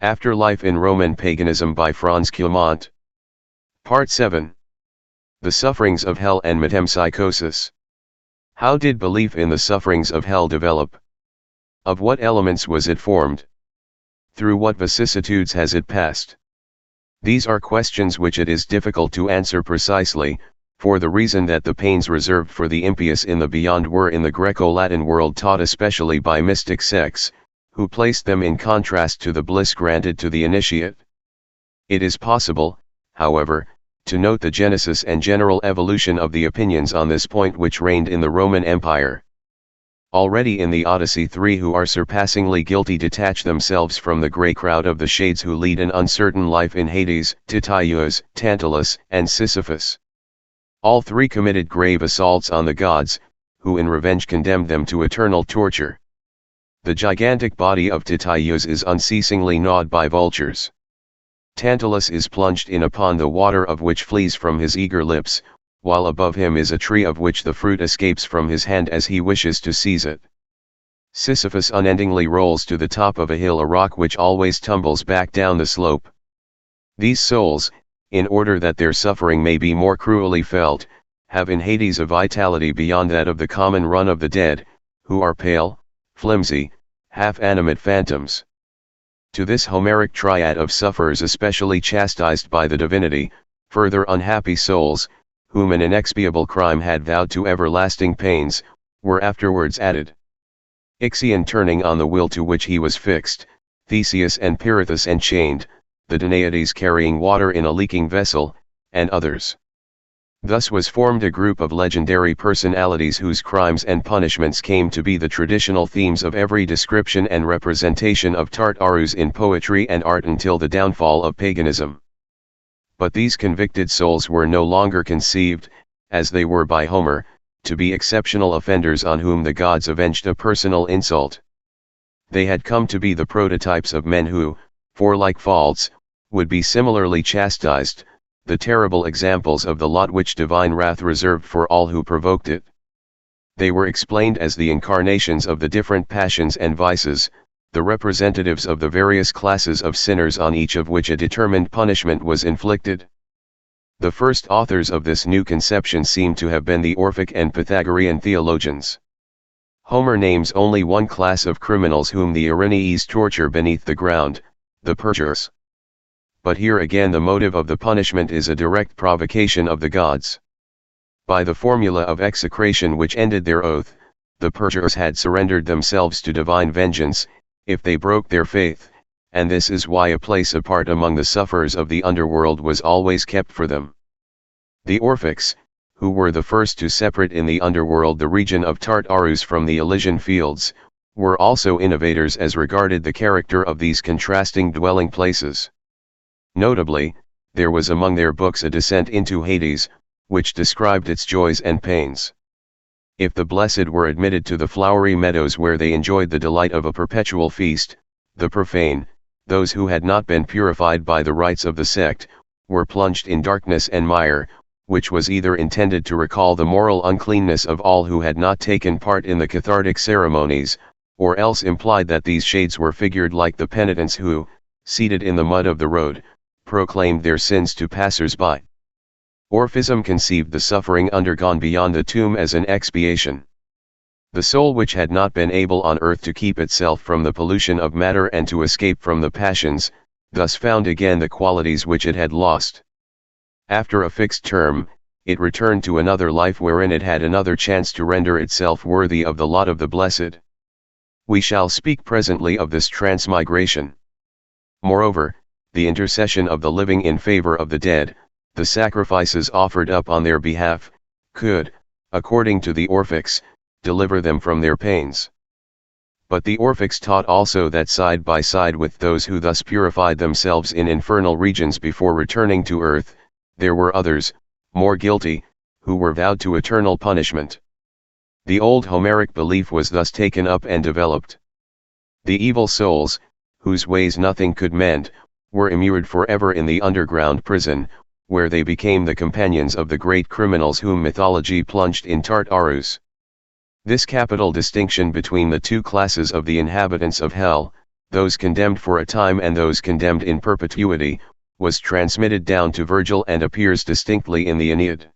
Afterlife in Roman Paganism by Franz Cumont. Part 7. The Sufferings of Hell and Metempsychosis. How did belief in the sufferings of hell develop? Of what elements was it formed? Through what vicissitudes has it passed? These are questions which it is difficult to answer precisely, for the reason that the pains reserved for the impious in the beyond were in the Greco-Latin world taught especially by mystic sects, who placed them in contrast to the bliss granted to the initiate. It is possible, however, to note the genesis and general evolution of the opinions on this point which reigned in the Roman Empire. Already in the Odyssey, three who are surpassingly guilty detach themselves from the grey crowd of the shades who lead an uncertain life in Hades: Titaius, Tantalus, and Sisyphus. All three committed grave assaults on the gods, who in revenge condemned them to eternal torture. The gigantic body of Titaius is unceasingly gnawed by vultures. Tantalus is plunged in upon the water of which flees from his eager lips, while above him is a tree of which the fruit escapes from his hand as he wishes to seize it. Sisyphus unendingly rolls to the top of a hill a rock which always tumbles back down the slope. These souls, in order that their suffering may be more cruelly felt, have in Hades a vitality beyond that of the common run of the dead, who are pale, flimsy, half-animate phantoms. To this Homeric triad of sufferers especially chastised by the divinity, further unhappy souls, whom an inexpiable crime had vowed to everlasting pains, were afterwards added Ixion turning on the will to which he was fixed, Theseus and Pirithous enchained, the Danaides carrying water in a leaking vessel, and others. Thus was formed a group of legendary personalities whose crimes and punishments came to be the traditional themes of every description and representation of Tartarus in poetry and art until the downfall of paganism. But these convicted souls were no longer conceived, as they were by Homer, to be exceptional offenders on whom the gods avenged a personal insult. They had come to be the prototypes of men who, for like faults, would be similarly chastised, the terrible examples of the lot which divine wrath reserved for all who provoked it. They were explained as the incarnations of the different passions and vices, the representatives of the various classes of sinners on each of which a determined punishment was inflicted. The first authors of this new conception seem to have been the Orphic and Pythagorean theologians. Homer names only one class of criminals whom the Erinyes torture beneath the ground, the perjurers. But here again the motive of the punishment is a direct provocation of the gods. By the formula of execration which ended their oath, the perjurers had surrendered themselves to divine vengeance, if they broke their faith, and this is why a place apart among the sufferers of the underworld was always kept for them. The Orphics, who were the first to separate in the underworld the region of Tartarus from the Elysian fields, were also innovators as regarded the character of these contrasting dwelling places. Notably, there was among their books a descent into Hades, which described its joys and pains. If the blessed were admitted to the flowery meadows where they enjoyed the delight of a perpetual feast, the profane, those who had not been purified by the rites of the sect, were plunged in darkness and mire, which was either intended to recall the moral uncleanness of all who had not taken part in the cathartic ceremonies, or else implied that these shades were figured like the penitents who, seated in the mud of the road, proclaimed their sins to passers-by. Orphism conceived the suffering undergone beyond the tomb as an expiation. The soul which had not been able on earth to keep itself from the pollution of matter and to escape from the passions, thus found again the qualities which it had lost. After a fixed term, it returned to another life wherein it had another chance to render itself worthy of the lot of the blessed. We shall speak presently of this transmigration. Moreover, the intercession of the living in favor of the dead, the sacrifices offered up on their behalf, could, according to the Orphics, deliver them from their pains. But the Orphics taught also that side by side with those who thus purified themselves in infernal regions before returning to earth, there were others, more guilty, who were vowed to eternal punishment. The old Homeric belief was thus taken up and developed. The evil souls, whose ways nothing could mend, were immured forever in the underground prison, where they became the companions of the great criminals whom mythology plunged in Tartarus. This capital distinction between the two classes of the inhabitants of hell, those condemned for a time and those condemned in perpetuity, was transmitted down to Virgil and appears distinctly in the Aeneid.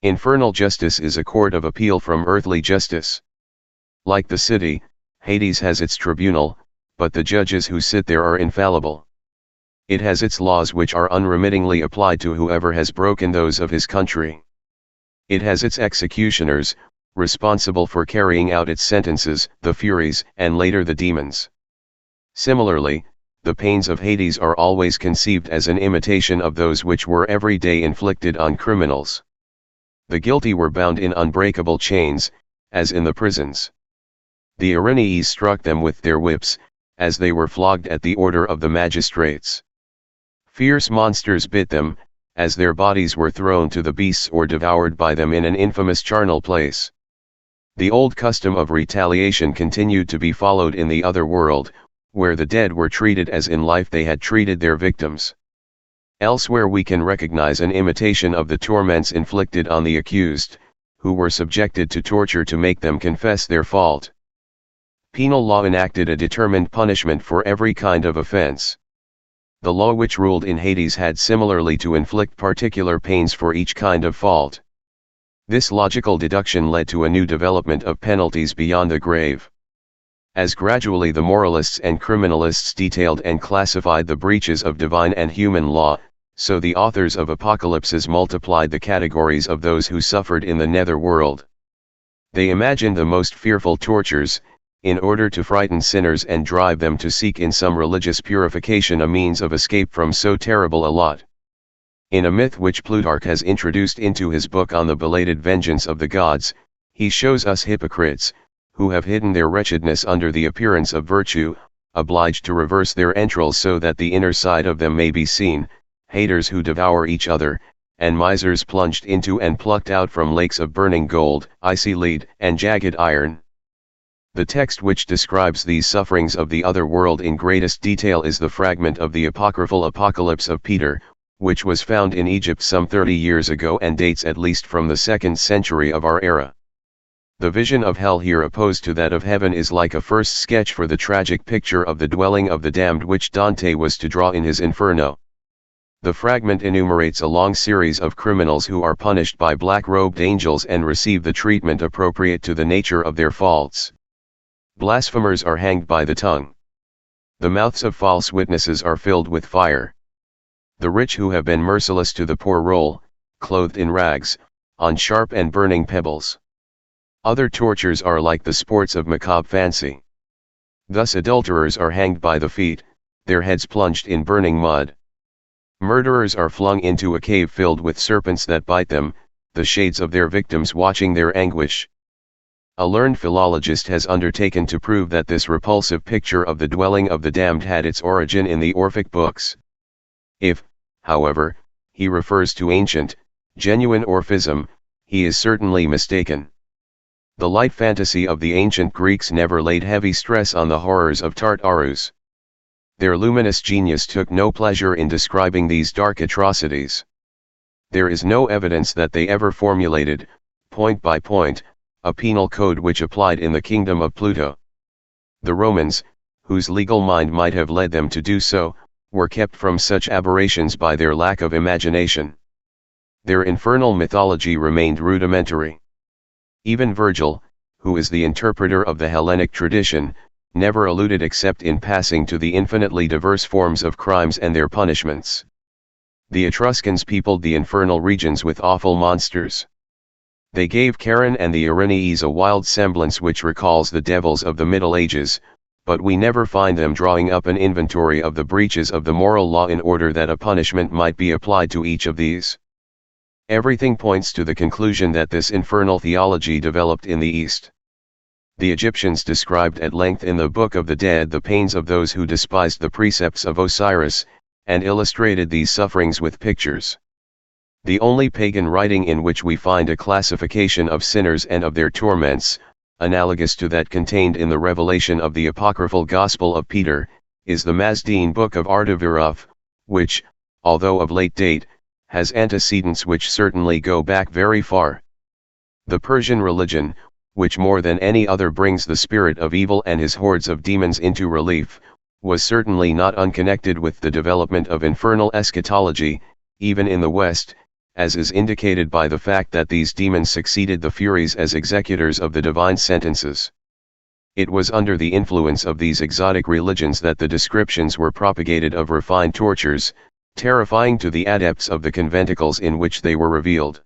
Infernal justice is a court of appeal from earthly justice. Like the city, Hades has its tribunal, but the judges who sit there are infallible. It has its laws which are unremittingly applied to whoever has broken those of his country. It has its executioners, responsible for carrying out its sentences, the Furies, and later the demons. Similarly, the pains of Hades are always conceived as an imitation of those which were every day inflicted on criminals. The guilty were bound in unbreakable chains, as in the prisons. The Erinyes struck them with their whips, as they were flogged at the order of the magistrates. Fierce monsters bit them, as their bodies were thrown to the beasts or devoured by them in an infamous charnel place. The old custom of retaliation continued to be followed in the other world, where the dead were treated as in life they had treated their victims. Elsewhere we can recognize an imitation of the torments inflicted on the accused, who were subjected to torture to make them confess their fault. Penal law enacted a determined punishment for every kind of offense. The law which ruled in Hades had similarly to inflict particular pains for each kind of fault. This logical deduction led to a new development of penalties beyond the grave. As gradually the moralists and criminalists detailed and classified the breaches of divine and human law, so the authors of apocalypses multiplied the categories of those who suffered in the nether world. They imagined the most fearful tortures, in order to frighten sinners and drive them to seek in some religious purification a means of escape from so terrible a lot. In a myth which Plutarch has introduced into his book on the belated vengeance of the gods, he shows us hypocrites, who have hidden their wretchedness under the appearance of virtue, obliged to reverse their entrails so that the inner side of them may be seen, haters who devour each other, and misers plunged into and plucked out from lakes of burning gold, icy lead, and jagged iron. The text which describes these sufferings of the other world in greatest detail is the fragment of the apocryphal Apocalypse of Peter, which was found in Egypt some 30 years ago and dates at least from the 2nd century of our era. The vision of hell here opposed to that of heaven is like a first sketch for the tragic picture of the dwelling of the damned which Dante was to draw in his Inferno. The fragment enumerates a long series of criminals who are punished by black-robed angels and receive the treatment appropriate to the nature of their faults. Blasphemers are hanged by the tongue. The mouths of false witnesses are filled with fire. The rich who have been merciless to the poor roll, clothed in rags, on sharp and burning pebbles. Other tortures are like the sports of macabre fancy. Thus adulterers are hanged by the feet, their heads plunged in burning mud. Murderers are flung into a cave filled with serpents that bite them, the shades of their victims watching their anguish. A learned philologist has undertaken to prove that this repulsive picture of the dwelling of the damned had its origin in the Orphic books. If, however, he refers to ancient, genuine Orphism, he is certainly mistaken. The light fantasy of the ancient Greeks never laid heavy stress on the horrors of Tartarus. Their luminous genius took no pleasure in describing these dark atrocities. There is no evidence that they ever formulated, point by point, a penal code which applied in the kingdom of Pluto. The Romans, whose legal mind might have led them to do so, were kept from such aberrations by their lack of imagination. Their infernal mythology remained rudimentary. Even Virgil, who is the interpreter of the Hellenic tradition, never alluded except in passing to the infinitely diverse forms of crimes and their punishments. The Etruscans peopled the infernal regions with awful monsters. They gave Charon and the Erinyes a wild semblance which recalls the devils of the Middle Ages, but we never find them drawing up an inventory of the breaches of the moral law in order that a punishment might be applied to each of these. Everything points to the conclusion that this infernal theology developed in the East. The Egyptians described at length in the Book of the Dead the pains of those who despised the precepts of Osiris, and illustrated these sufferings with pictures. The only pagan writing in which we find a classification of sinners and of their torments, analogous to that contained in the revelation of the apocryphal Gospel of Peter, is the Mazdine Book of Artavirov, which, although of late date, has antecedents which certainly go back very far. The Persian religion, which more than any other brings the spirit of evil and his hordes of demons into relief, was certainly not unconnected with the development of infernal eschatology, even in the West, as is indicated by the fact that these demons succeeded the Furies as executors of the divine sentences. It was under the influence of these exotic religions that the descriptions were propagated of refined tortures, terrifying to the adepts of the conventicles in which they were revealed.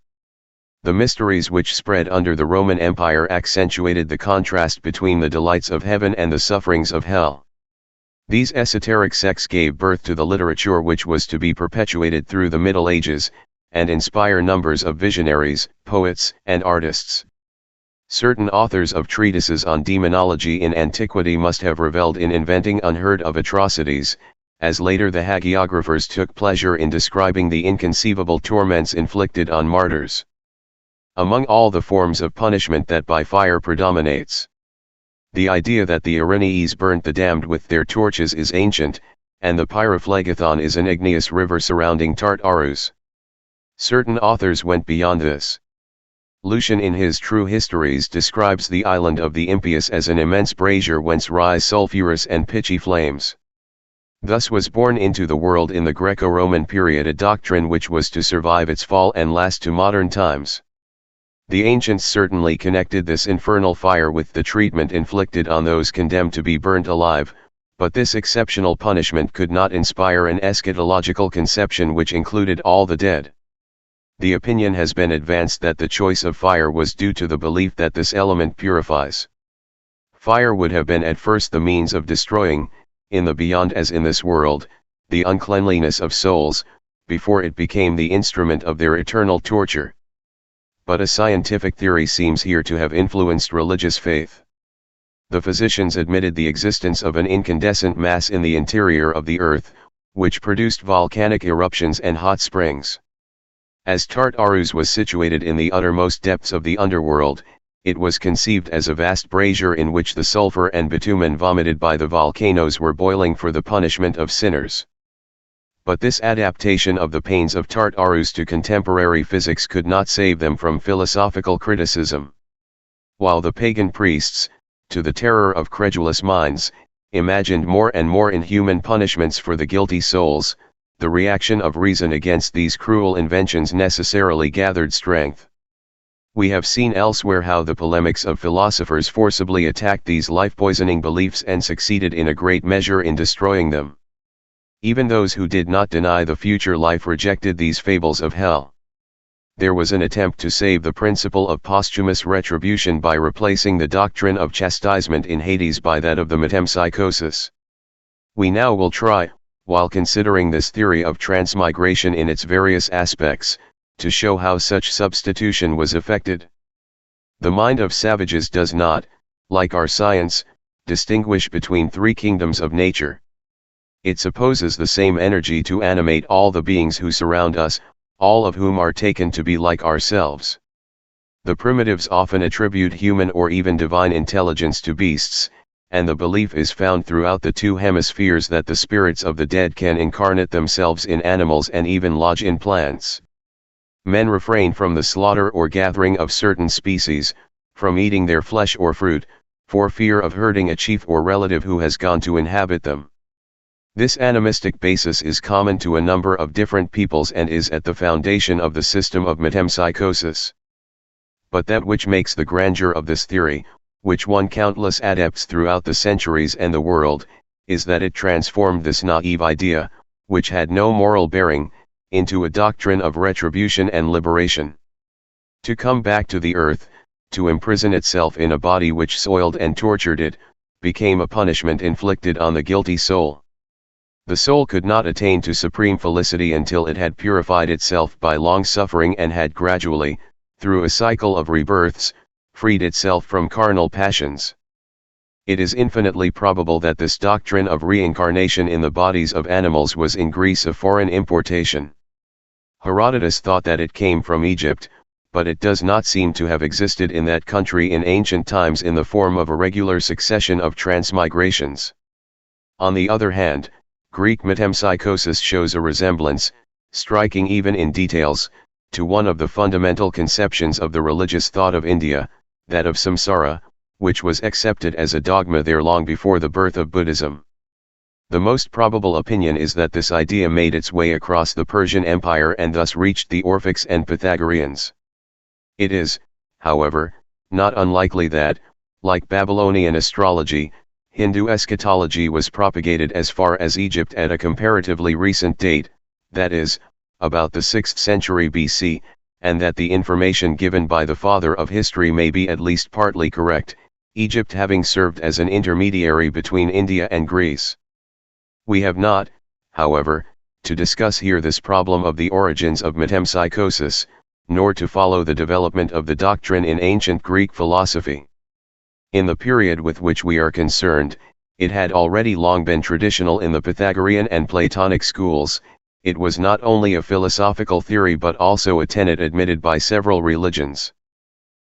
The mysteries which spread under the Roman Empire accentuated the contrast between the delights of heaven and the sufferings of hell. These esoteric sects gave birth to the literature which was to be perpetuated through the Middle Ages, and inspire numbers of visionaries, poets, and artists. Certain authors of treatises on demonology in antiquity must have revelled in inventing unheard-of atrocities, as later the hagiographers took pleasure in describing the inconceivable torments inflicted on martyrs. Among all the forms of punishment that by fire predominates, the idea that the Erinyes burnt the damned with their torches is ancient, and the Pyrophlegathon is an igneous river surrounding Tartarus. Certain authors went beyond this. Lucian in his True Histories describes the island of the impious as an immense brazier whence rise sulphurous and pitchy flames. Thus was born into the world in the Greco-Roman period a doctrine which was to survive its fall and last to modern times. The ancients certainly connected this infernal fire with the treatment inflicted on those condemned to be burnt alive, but this exceptional punishment could not inspire an eschatological conception which included all the dead. The opinion has been advanced that the choice of fire was due to the belief that this element purifies. Fire would have been at first the means of destroying, in the beyond as in this world, the uncleanliness of souls, before it became the instrument of their eternal torture. But a scientific theory seems here to have influenced religious faith. The physicians admitted the existence of an incandescent mass in the interior of the earth, which produced volcanic eruptions and hot springs. As Tartarus was situated in the uttermost depths of the underworld, it was conceived as a vast brazier in which the sulfur and bitumen vomited by the volcanoes were boiling for the punishment of sinners. But this adaptation of the pains of Tartarus to contemporary physics could not save them from philosophical criticism. While the pagan priests, to the terror of credulous minds, imagined more and more inhuman punishments for the guilty souls, the reaction of reason against these cruel inventions necessarily gathered strength. We have seen elsewhere how the polemics of philosophers forcibly attacked these life-poisoning beliefs and succeeded in a great measure in destroying them. Even those who did not deny the future life rejected these fables of hell. There was an attempt to save the principle of posthumous retribution by replacing the doctrine of chastisement in Hades by that of the metempsychosis. We now will try, while considering this theory of transmigration in its various aspects, to show how such substitution was effected. The mind of savages does not, like our science, distinguish between three kingdoms of nature. It supposes the same energy to animate all the beings who surround us, all of whom are taken to be like ourselves. The primitives often attribute human or even divine intelligence to beasts, and the belief is found throughout the two hemispheres that the spirits of the dead can incarnate themselves in animals and even lodge in plants. Men refrain from the slaughter or gathering of certain species, from eating their flesh or fruit, for fear of hurting a chief or relative who has gone to inhabit them. This animistic basis is common to a number of different peoples and is at the foundation of the system of metempsychosis. But that which makes the grandeur of this theory, which won countless adepts throughout the centuries and the world, is that it transformed this naive idea, which had no moral bearing, into a doctrine of retribution and liberation. To come back to the earth, to imprison itself in a body which soiled and tortured it, became a punishment inflicted on the guilty soul. The soul could not attain to supreme felicity until it had purified itself by long suffering and had gradually, through a cycle of rebirths, freed itself from carnal passions. It is infinitely probable that this doctrine of reincarnation in the bodies of animals was in Greece a foreign importation. Herodotus thought that it came from Egypt, but it does not seem to have existed in that country in ancient times in the form of a regular succession of transmigrations. On the other hand, Greek metempsychosis shows a resemblance, striking even in details, to one of the fundamental conceptions of the religious thought of India, that of samsara, which was accepted as a dogma there long before the birth of Buddhism. The most probable opinion is that this idea made its way across the Persian Empire and thus reached the Orphics and Pythagoreans. It is, however, not unlikely that, like Babylonian astrology, Hindu eschatology was propagated as far as Egypt at a comparatively recent date, that is, about the 6th century BC, and that the information given by the father of history may be at least partly correct, Egypt having served as an intermediary between India and Greece. We have not, however, to discuss here this problem of the origins of metempsychosis, nor to follow the development of the doctrine in ancient Greek philosophy. In the period with which we are concerned, it had already long been traditional in the Pythagorean and Platonic schools. It was not only a philosophical theory but also a tenet admitted by several religions.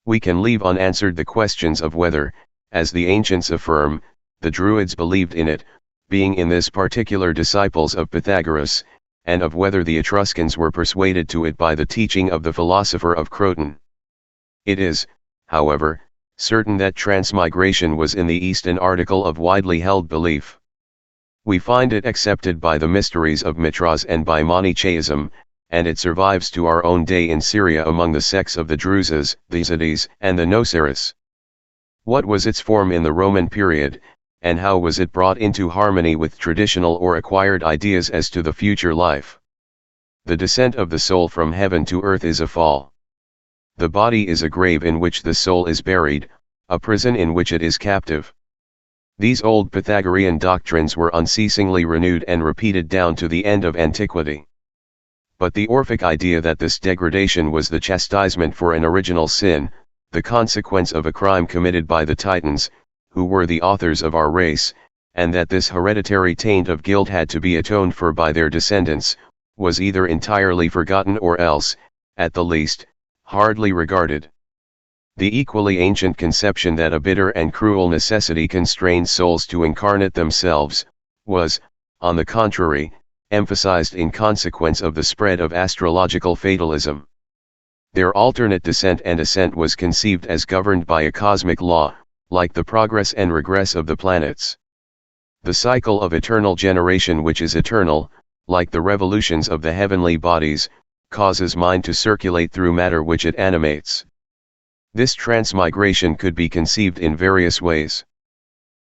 We can leave unanswered the questions of whether, as the ancients affirm, the Druids believed in it, being in this particular disciples of Pythagoras, and of whether the Etruscans were persuaded to it by the teaching of the philosopher of Croton. It is, however, certain that transmigration was in the East an article of widely held belief. We find it accepted by the mysteries of Mithras and by Manichaeism, and it survives to our own day in Syria among the sects of the Druzes, the Zaydis, and the Noceres. What was its form in the Roman period, and how was it brought into harmony with traditional or acquired ideas as to the future life? The descent of the soul from heaven to earth is a fall. The body is a grave in which the soul is buried, a prison in which it is captive. These old Pythagorean doctrines were unceasingly renewed and repeated down to the end of antiquity. But the Orphic idea that this degradation was the chastisement for an original sin, the consequence of a crime committed by the Titans, who were the authors of our race, and that this hereditary taint of guilt had to be atoned for by their descendants, was either entirely forgotten or else, at the least, hardly regarded. The equally ancient conception that a bitter and cruel necessity constrains souls to incarnate themselves, was, on the contrary, emphasized in consequence of the spread of astrological fatalism. Their alternate descent and ascent was conceived as governed by a cosmic law, like the progress and regress of the planets. The cycle of eternal generation, which is eternal, like the revolutions of the heavenly bodies, causes mind to circulate through matter which it animates. This transmigration could be conceived in various ways.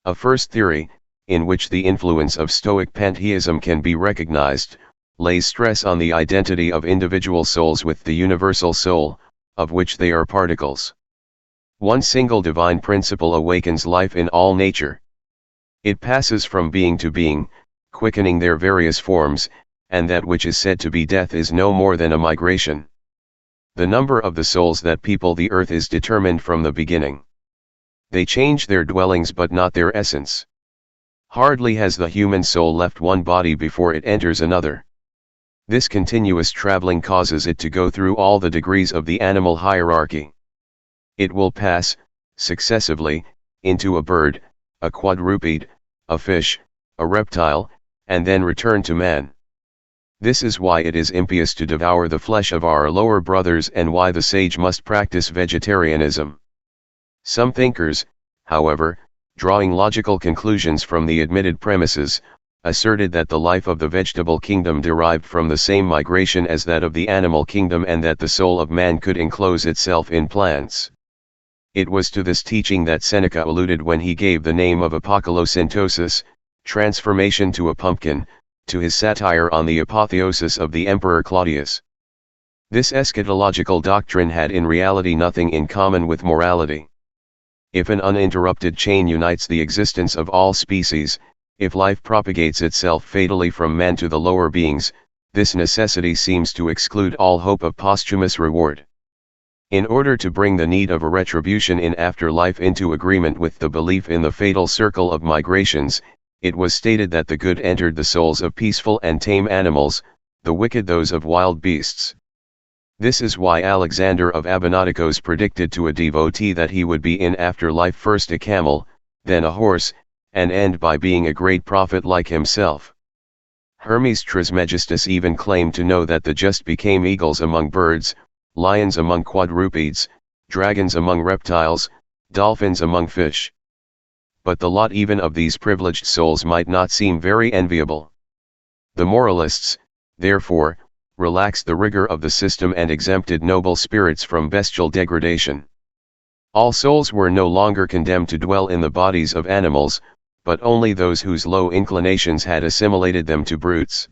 A first theory, in which the influence of Stoic pantheism can be recognized, lays stress on the identity of individual souls with the universal soul, of which they are particles. One single divine principle awakens life in all nature. It passes from being to being, quickening their various forms, and that which is said to be death is no more than a migration. The number of the souls that people the earth is determined from the beginning. They change their dwellings but not their essence. Hardly has the human soul left one body before it enters another. This continuous traveling causes it to go through all the degrees of the animal hierarchy. It will pass, successively, into a bird, a quadruped, a fish, a reptile, and then return to man. This is why it is impious to devour the flesh of our lower brothers and why the sage must practice vegetarianism. Some thinkers, however, drawing logical conclusions from the admitted premises, asserted that the life of the vegetable kingdom derived from the same migration as that of the animal kingdom and that the soul of man could enclose itself in plants. It was to this teaching that Seneca alluded when he gave the name of apocolocyntosis, transformation to a pumpkin, to his satire on the apotheosis of the Emperor Claudius. This eschatological doctrine had in reality nothing in common with morality. If an uninterrupted chain unites the existence of all species, if life propagates itself fatally from man to the lower beings, this necessity seems to exclude all hope of posthumous reward. In order to bring the need of a retribution in afterlife into agreement with the belief in the fatal circle of migrations, it was stated that the good entered the souls of peaceful and tame animals, the wicked those of wild beasts. This is why Alexander of Abonotikos predicted to a devotee that he would be in afterlife first a camel, then a horse, and end by being a great prophet like himself. Hermes Trismegistus even claimed to know that the just became eagles among birds, lions among quadrupeds, dragons among reptiles, dolphins among fish. but the lot even of these privileged souls might not seem very enviable. The moralists, therefore, relaxed the rigor of the system and exempted noble spirits from bestial degradation. All souls were no longer condemned to dwell in the bodies of animals, but only those whose low inclinations had assimilated them to brutes.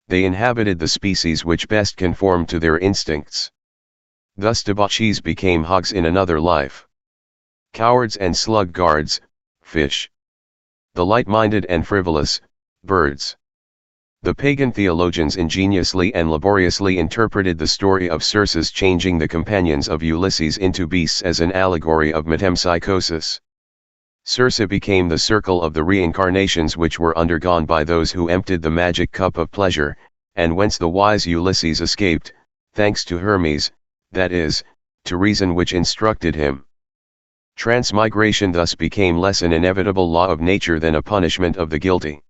They inhabited the species which best conformed to their instincts. Thus debauchees became hogs in another life. Cowards and slug-guards, fish. The light-minded and frivolous, birds. The pagan theologians ingeniously and laboriously interpreted the story of Circe's changing the companions of Ulysses into beasts as an allegory of metempsychosis. Circe became the circle of the reincarnations which were undergone by those who emptied the magic cup of pleasure, and whence the wise Ulysses escaped, thanks to Hermes, that is, to reason which instructed him. Transmigration thus became less an inevitable law of nature than a punishment of the guilty.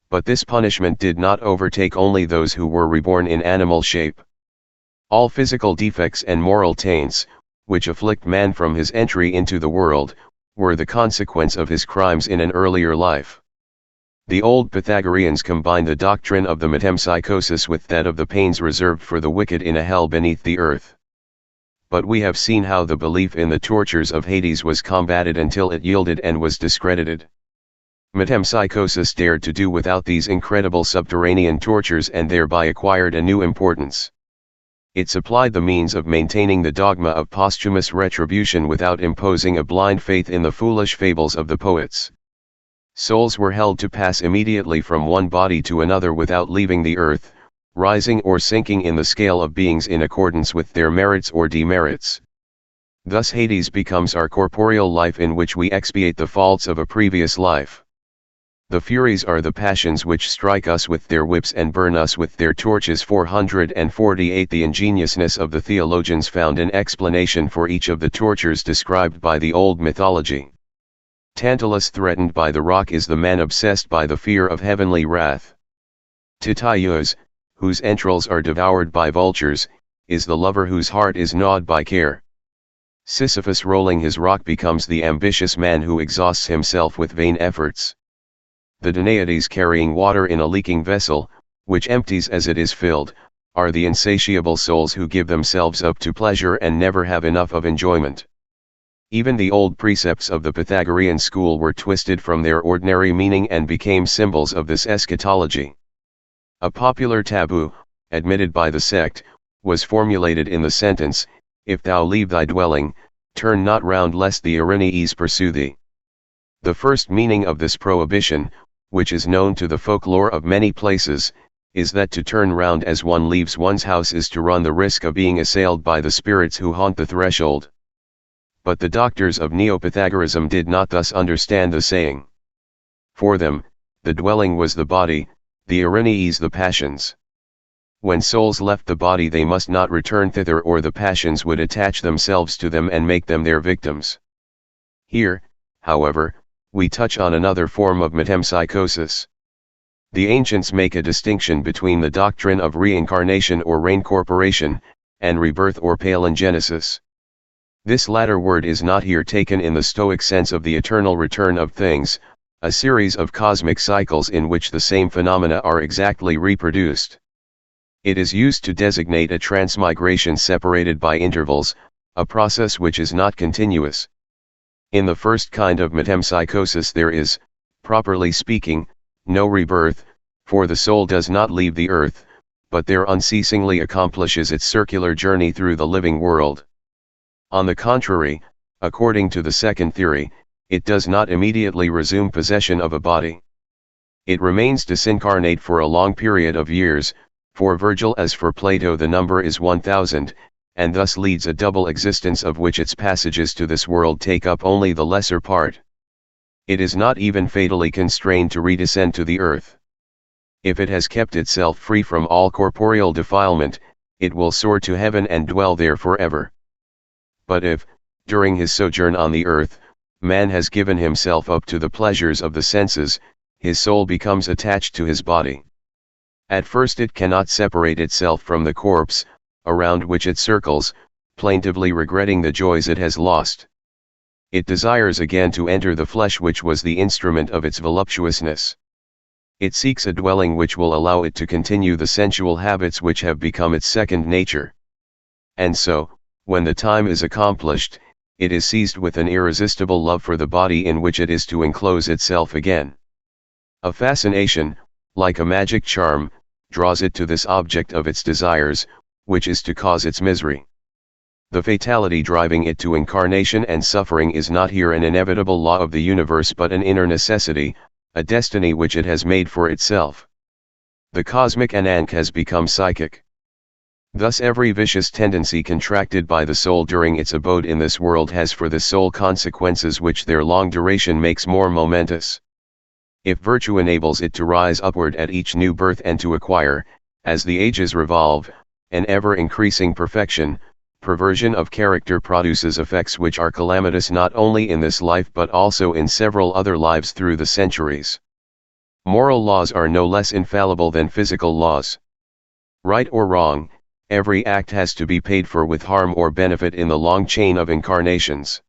But this punishment did not overtake only those who were reborn in animal shape. All physical defects and moral taints, which afflict man from his entry into the world, were the consequence of his crimes in an earlier life. The old Pythagoreans combined the doctrine of the metempsychosis with that of the pains reserved for the wicked in a hell beneath the earth. But we have seen how the belief in the tortures of Hades was combated until it yielded and was discredited. Metempsychosis dared to do without these incredible subterranean tortures and thereby acquired a new importance. It supplied the means of maintaining the dogma of posthumous retribution without imposing a blind faith in the foolish fables of the poets. Souls were held to pass immediately from one body to another without leaving the earth, rising or sinking in the scale of beings in accordance with their merits or demerits. Thus Hades becomes our corporeal life in which we expiate the faults of a previous life. The Furies are the passions which strike us with their whips and burn us with their torches. 448 The ingeniousness of the theologians found an explanation for each of the tortures described by the old mythology. Tantalus threatened by the rock is the man obsessed by the fear of heavenly wrath. Titaios, whose entrails are devoured by vultures, is the lover whose heart is gnawed by care. Sisyphus rolling his rock becomes the ambitious man who exhausts himself with vain efforts. The Danaides carrying water in a leaking vessel, which empties as it is filled, are the insatiable souls who give themselves up to pleasure and never have enough of enjoyment. Even the old precepts of the Pythagorean school were twisted from their ordinary meaning and became symbols of this eschatology. A popular taboo, admitted by the sect, was formulated in the sentence, "If thou leave thy dwelling, turn not round lest the Erinyes pursue thee." The first meaning of this prohibition, which is known to the folklore of many places, is that to turn round as one leaves one's house is to run the risk of being assailed by the spirits who haunt the threshold. But the doctors of Neo-Pythagorism did not thus understand the saying. For them, the dwelling was the body, the Erinyes the passions. When souls left the body they must not return thither or the passions would attach themselves to them and make them their victims. Here, however, we touch on another form of metempsychosis. The ancients make a distinction between the doctrine of reincarnation or reincorporation, and rebirth or palingenesis. This latter word is not here taken in the Stoic sense of the eternal return of things, a series of cosmic cycles in which the same phenomena are exactly reproduced. It is used to designate a transmigration separated by intervals, a process which is not continuous. In the first kind of metempsychosis there is, properly speaking, no rebirth, for the soul does not leave the earth, but there unceasingly accomplishes its circular journey through the living world. On the contrary, according to the second theory, it does not immediately resume possession of a body. It remains disincarnate for a long period of years, for Virgil as for Plato the number is 1000, and thus leads a double existence of which its passages to this world take up only the lesser part. It is not even fatally constrained to redescend to the earth. If it has kept itself free from all corporeal defilement, it will soar to heaven and dwell there forever. But if, during his sojourn on the earth, man has given himself up to the pleasures of the senses, his soul becomes attached to his body. At first it cannot separate itself from the corpse, around which it circles, plaintively regretting the joys it has lost. It desires again to enter the flesh which was the instrument of its voluptuousness. It seeks a dwelling which will allow it to continue the sensual habits which have become its second nature. And so, when the time is accomplished, it is seized with an irresistible love for the body in which it is to enclose itself again. A fascination, like a magic charm, draws it to this object of its desires, which is to cause its misery. The fatality driving it to incarnation and suffering is not here an inevitable law of the universe but an inner necessity, a destiny which it has made for itself. The cosmic ankh has become psychic. Thus every vicious tendency contracted by the soul during its abode in this world has for the soul consequences which their long duration makes more momentous. If virtue enables it to rise upward at each new birth and to acquire, as the ages revolve, an ever-increasing perfection, perversion of character produces effects which are calamitous not only in this life but also in several other lives through the centuries. Moral laws are no less infallible than physical laws. Right or wrong, every act has to be paid for with harm or benefit in the long chain of incarnations.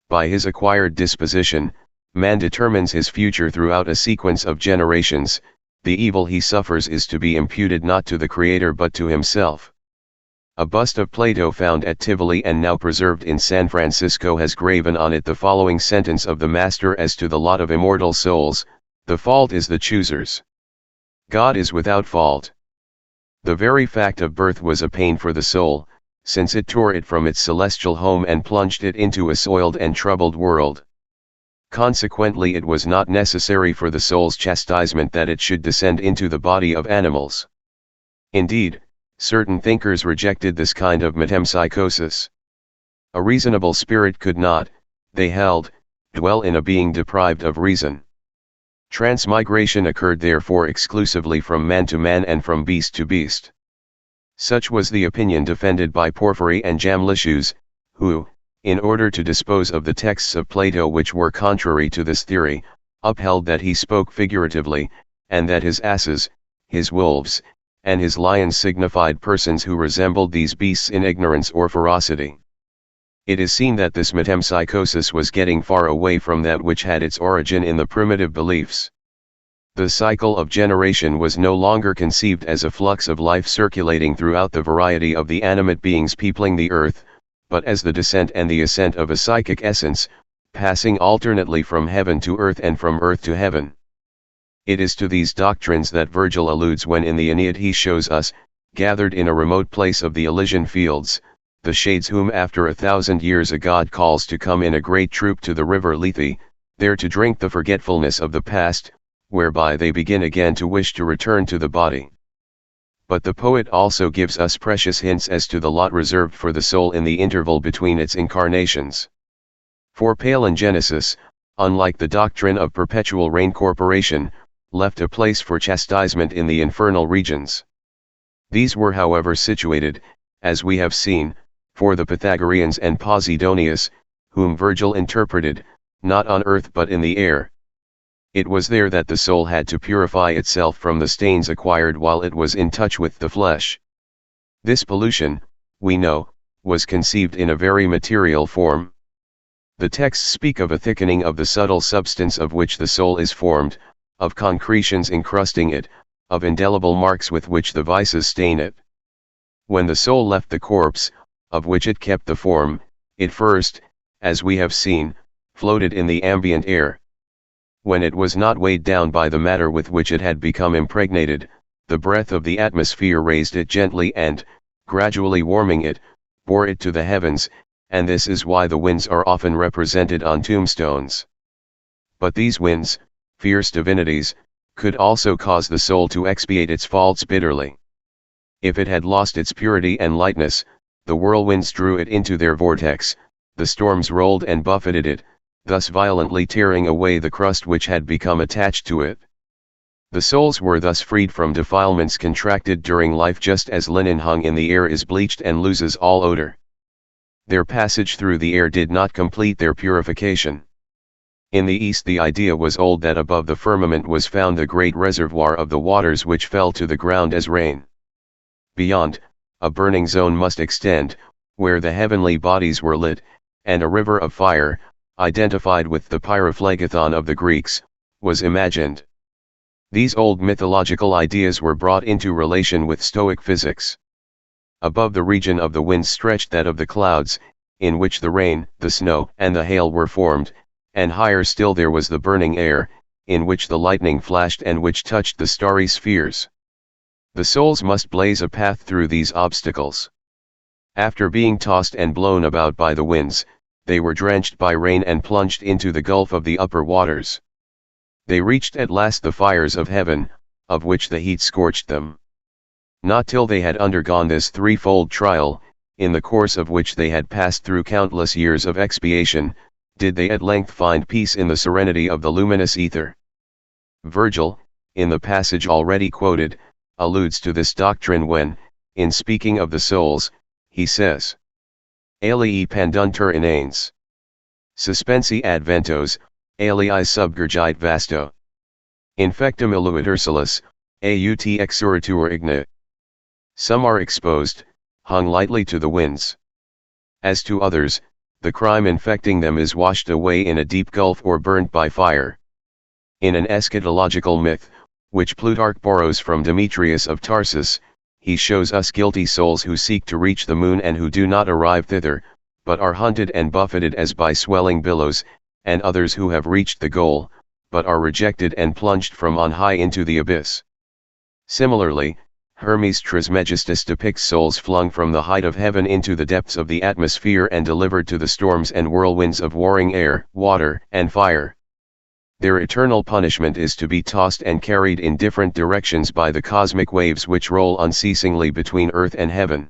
By his acquired disposition, man determines his future throughout a sequence of generations. The evil he suffers is to be imputed not to the Creator but to himself. A bust of Plato found at Tivoli and now preserved in San Francisco has graven on it the following sentence of the Master as to the lot of immortal souls: "The fault is the chooser's. God is without fault." The very fact of birth was a pain for the soul, since it tore it from its celestial home and plunged it into a soiled and troubled world. Consequently, it was not necessary for the soul's chastisement that it should descend into the body of animals. Indeed, certain thinkers rejected this kind of metempsychosis. A reasonable spirit could not, they held, dwell in a being deprived of reason. Transmigration occurred therefore exclusively from man to man and from beast to beast. Such was the opinion defended by Porphyry and Jamlichus, who, in order to dispose of the texts of Plato which were contrary to this theory, upheld that he spoke figuratively, and that his asses, his wolves, and his lions signified persons who resembled these beasts in ignorance or ferocity. It is seen that this metempsychosis was getting far away from that which had its origin in the primitive beliefs. The cycle of generation was no longer conceived as a flux of life circulating throughout the variety of the animate beings peopling the earth, but as the descent and the ascent of a psychic essence, passing alternately from heaven to earth and from earth to heaven. It is to these doctrines that Virgil alludes when in the Aeneid he shows us, gathered in a remote place of the Elysian fields, the shades whom after 1,000 years a god calls to come in a great troop to the river Lethe, there to drink the forgetfulness of the past, whereby they begin again to wish to return to the body. But the poet also gives us precious hints as to the lot reserved for the soul in the interval between its incarnations. For Palingenesis, unlike the doctrine of perpetual reincorporation, left a place for chastisement in the infernal regions. These were however situated, as we have seen, for the Pythagoreans and Posidonius, whom Virgil interpreted, not on earth but in the air. It was there that the soul had to purify itself from the stains acquired while it was in touch with the flesh. This pollution, we know, was conceived in a very material form. The texts speak of a thickening of the subtle substance of which the soul is formed, of concretions encrusting it, of indelible marks with which the vices stain it. When the soul left the corpse, of which it kept the form, it first, as we have seen, floated in the ambient air. When it was not weighed down by the matter with which it had become impregnated, the breath of the atmosphere raised it gently and, gradually warming it, bore it to the heavens, and this is why the winds are often represented on tombstones. But these winds, fierce divinities, could also cause the soul to expiate its faults bitterly. If it had lost its purity and lightness, the whirlwinds drew it into their vortex, the storms rolled and buffeted it, thus violently tearing away the crust which had become attached to it. The souls were thus freed from defilements contracted during life just as linen hung in the air is bleached and loses all odor. Their passage through the air did not complete their purification. In the East the idea was old that above the firmament was found the great reservoir of the waters which fell to the ground as rain. Beyond, a burning zone must extend, where the heavenly bodies were lit, and a river of fire, identified with the pyrophlegathon of the Greeks, was imagined. These old mythological ideas were brought into relation with Stoic physics. Above the region of the winds stretched that of the clouds, in which the rain, the snow, and the hail were formed, and higher still there was the burning air, in which the lightning flashed and which touched the starry spheres. The souls must blaze a path through these obstacles. After being tossed and blown about by the winds, they were drenched by rain and plunged into the gulf of the upper waters. They reached at last the fires of heaven, of which the heat scorched them. Not till they had undergone this threefold trial, in the course of which they had passed through countless years of expiation, did they at length find peace in the serenity of the luminous ether. Virgil, in the passage already quoted, alludes to this doctrine when, in speaking of the souls, he says, Alii panduntur inanes. Suspensi adventos, alii subgurgite vasto. Infectum illuit ursulus, aut exuritur igna. Some are exposed, hung lightly to the winds. As to others, the crime infecting them is washed away in a deep gulf or burnt by fire. In an eschatological myth, which Plutarch borrows from Demetrius of Tarsus, he shows us guilty souls who seek to reach the moon and who do not arrive thither, but are hunted and buffeted as by swelling billows, and others who have reached the goal, but are rejected and plunged from on high into the abyss. Similarly, Hermes Trismegistus depicts souls flung from the height of heaven into the depths of the atmosphere and delivered to the storms and whirlwinds of warring air, water, and fire. Their eternal punishment is to be tossed and carried in different directions by the cosmic waves which roll unceasingly between earth and heaven.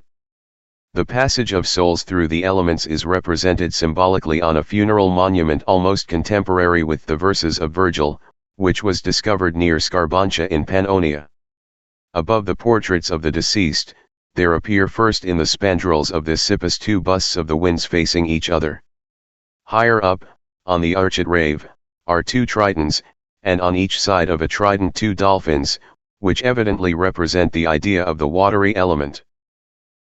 The passage of souls through the elements is represented symbolically on a funeral monument almost contemporary with the verses of Virgil, which was discovered near Scarbantia in Pannonia. Above the portraits of the deceased, there appear first in the spandrels of this Sippus two busts of the winds facing each other. Higher up, on the arched rave, are two tritons, and on each side of a trident two dolphins, which evidently represent the idea of the watery element.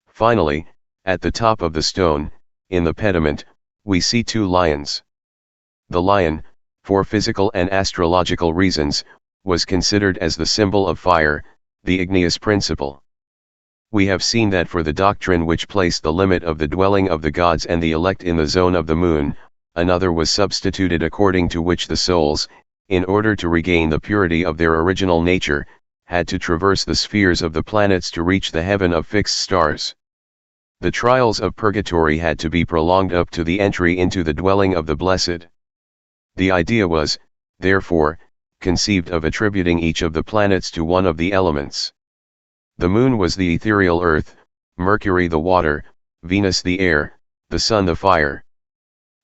Finally, at the top of the stone, in the pediment, we see two lions. The lion, for physical and astrological reasons, was considered as the symbol of fire, the igneous principle. We have seen that for the doctrine which placed the limit of the dwelling of the gods and the elect in the zone of the moon, another was substituted according to which the souls, in order to regain the purity of their original nature, had to traverse the spheres of the planets to reach the heaven of fixed stars. The trials of purgatory had to be prolonged up to the entry into the dwelling of the blessed. The idea was, therefore, conceived of attributing each of the planets to one of the elements. The moon was the ethereal earth, Mercury the water, Venus the air, the sun the fire.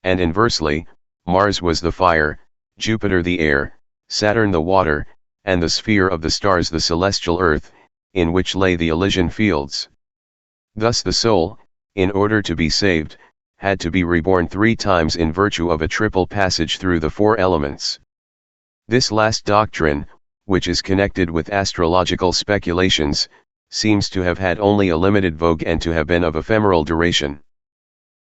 And inversely, Mars was the fire, Jupiter the air, Saturn the water, and the sphere of the stars the celestial earth, in which lay the Elysian fields. Thus the soul, in order to be saved, had to be reborn 3 times in virtue of a triple passage through the 4 elements. This last doctrine, which is connected with astrological speculations, seems to have had only a limited vogue and to have been of ephemeral duration.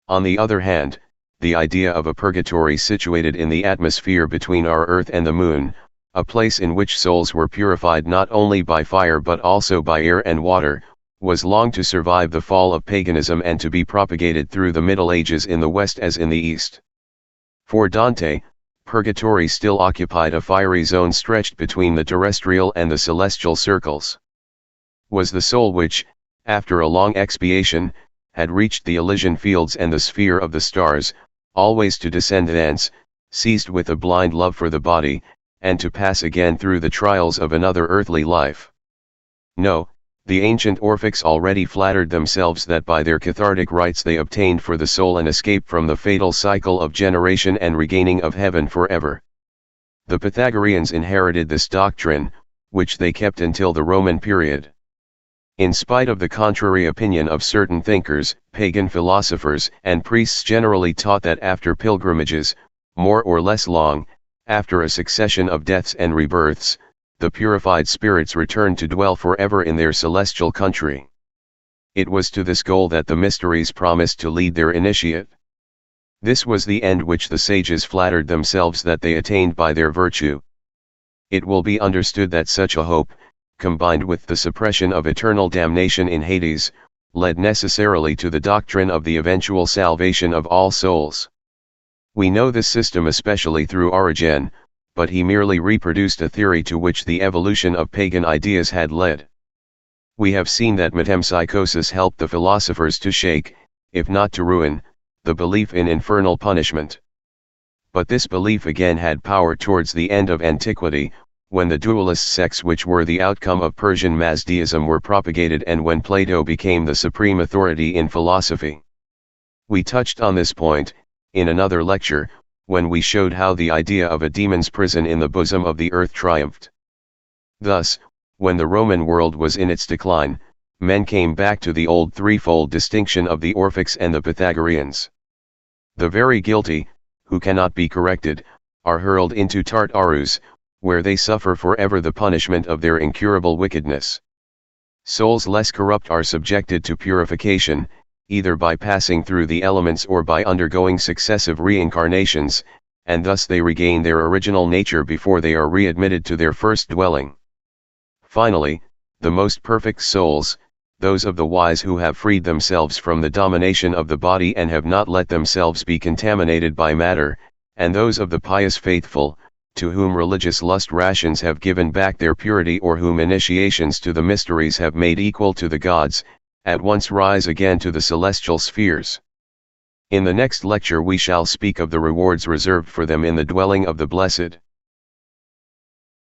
On the other hand, the idea of a purgatory situated in the atmosphere between our earth and the moon, a place in which souls were purified not only by fire but also by air and water, was long to survive the fall of paganism and to be propagated through the Middle Ages in the West as in the East. For Dante, purgatory still occupied a fiery zone stretched between the terrestrial and the celestial circles. Was the soul which, after a long expiation, had reached the Elysian fields and the sphere of the stars, always to descend thence, seized with a blind love for the body, and to pass again through the trials of another earthly life? No, the ancient Orphics already flattered themselves that by their cathartic rites they obtained for the soul an escape from the fatal cycle of generation and regaining of heaven forever. The Pythagoreans inherited this doctrine, which they kept until the Roman period. In spite of the contrary opinion of certain thinkers, pagan philosophers and priests generally taught that after pilgrimages, more or less long, after a succession of deaths and rebirths, the purified spirits returned to dwell forever in their celestial country. It was to this goal that the mysteries promised to lead their initiate. This was the end which the sages flattered themselves that they attained by their virtue. It will be understood that such a hope, combined with the suppression of eternal damnation in Hades, led necessarily to the doctrine of the eventual salvation of all souls. We know this system especially through Origen, but he merely reproduced a theory to which the evolution of pagan ideas had led. We have seen that metempsychosis helped the philosophers to shake, if not to ruin, the belief in infernal punishment. But this belief again had power towards the end of antiquity, when the dualist sects which were the outcome of Persian Mazdaism were propagated and when Plato became the supreme authority in philosophy. We touched on this point, in another lecture, when we showed how the idea of a demon's prison in the bosom of the earth triumphed. Thus, when the Roman world was in its decline, men came back to the old threefold distinction of the Orphics and the Pythagoreans. The very guilty, who cannot be corrected, are hurled into Tartarus, where they suffer forever the punishment of their incurable wickedness. Souls less corrupt are subjected to purification, either by passing through the elements or by undergoing successive reincarnations, and thus they regain their original nature before they are readmitted to their first dwelling. Finally, the most perfect souls, those of the wise who have freed themselves from the domination of the body and have not let themselves be contaminated by matter, and those of the pious faithful, to whom religious lust rations have given back their purity or whom initiations to the mysteries have made equal to the gods, at once rise again to the celestial spheres. In the next lecture we shall speak of the rewards reserved for them in the dwelling of the blessed.